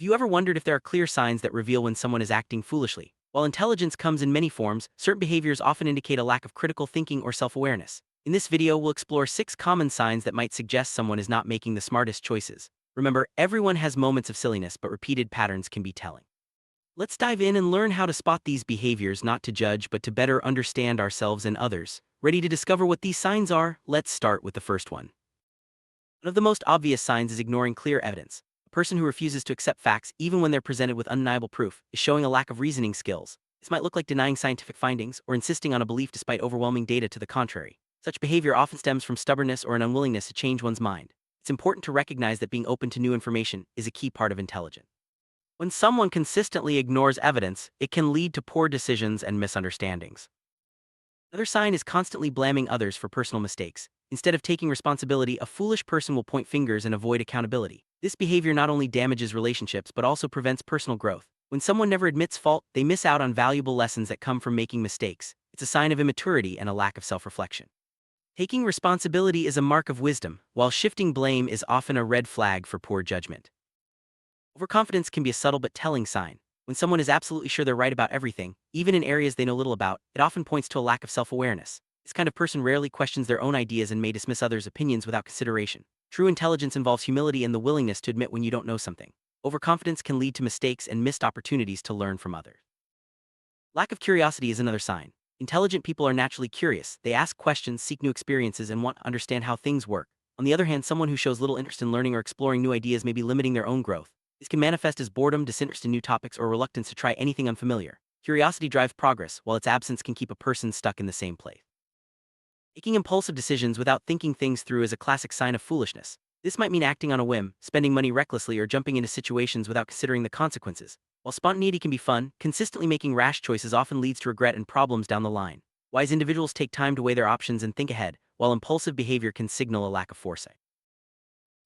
Have you ever wondered if there are clear signs that reveal when someone is acting foolishly? While intelligence comes in many forms, certain behaviors often indicate a lack of critical thinking or self-awareness. In this video, we'll explore 6 common signs that might suggest someone is not making the smartest choices. Remember, everyone has moments of silliness, but repeated patterns can be telling. Let's dive in and learn how to spot these behaviors, not to judge, but to better understand ourselves and others. Ready to discover what these signs are? Let's start with the first one. One of the most obvious signs is ignoring clear evidence. A person who refuses to accept facts, even when they're presented with undeniable proof, is showing a lack of reasoning skills. This might look like denying scientific findings or insisting on a belief despite overwhelming data to the contrary. Such behavior often stems from stubbornness or an unwillingness to change one's mind. It's important to recognize that being open to new information is a key part of intelligence. When someone consistently ignores evidence, it can lead to poor decisions and misunderstandings. Another sign is constantly blaming others for personal mistakes. Instead of taking responsibility, a foolish person will point fingers and avoid accountability. This behavior not only damages relationships but also prevents personal growth. When someone never admits fault, they miss out on valuable lessons that come from making mistakes. It's a sign of immaturity and a lack of self-reflection. Taking responsibility is a mark of wisdom, while shifting blame is often a red flag for poor judgment. Overconfidence can be a subtle but telling sign. When someone is absolutely sure they're right about everything, even in areas they know little about, it often points to a lack of self-awareness. This kind of person rarely questions their own ideas and may dismiss others' opinions without consideration. True intelligence involves humility and the willingness to admit when you don't know something. Overconfidence can lead to mistakes and missed opportunities to learn from others. Lack of curiosity is another sign. Intelligent people are naturally curious. They ask questions, seek new experiences, and want to understand how things work. On the other hand, someone who shows little interest in learning or exploring new ideas may be limiting their own growth. This can manifest as boredom, disinterest in new topics, or reluctance to try anything unfamiliar. Curiosity drives progress, while its absence can keep a person stuck in the same place. Making impulsive decisions without thinking things through is a classic sign of foolishness. This might mean acting on a whim, spending money recklessly, or jumping into situations without considering the consequences. While spontaneity can be fun, consistently making rash choices often leads to regret and problems down the line. Wise individuals take time to weigh their options and think ahead, while impulsive behavior can signal a lack of foresight.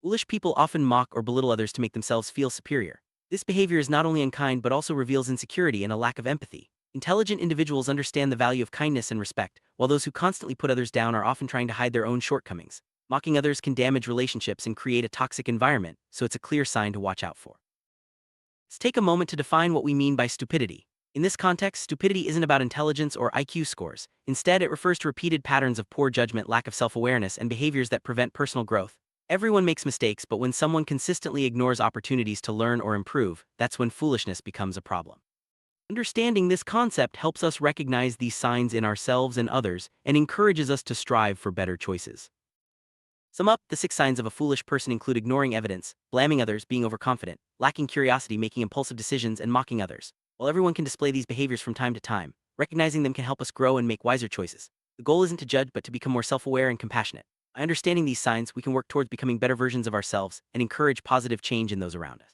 Foolish people often mock or belittle others to make themselves feel superior. This behavior is not only unkind but also reveals insecurity and a lack of empathy. Intelligent individuals understand the value of kindness and respect, while those who constantly put others down are often trying to hide their own shortcomings. Mocking others can damage relationships and create a toxic environment, so it's a clear sign to watch out for. Let's take a moment to define what we mean by stupidity. In this context, stupidity isn't about intelligence or IQ scores. Instead, it refers to repeated patterns of poor judgment, lack of self-awareness, and behaviors that prevent personal growth. Everyone makes mistakes, but when someone consistently ignores opportunities to learn or improve, that's when foolishness becomes a problem. Understanding this concept helps us recognize these signs in ourselves and others and encourages us to strive for better choices. Sum up, the 6 signs of a foolish person include ignoring evidence, blaming others, being overconfident, lacking curiosity, making impulsive decisions, and mocking others. While everyone can display these behaviors from time to time, recognizing them can help us grow and make wiser choices. The goal isn't to judge but to become more self-aware and compassionate. By understanding these signs, we can work towards becoming better versions of ourselves and encourage positive change in those around us.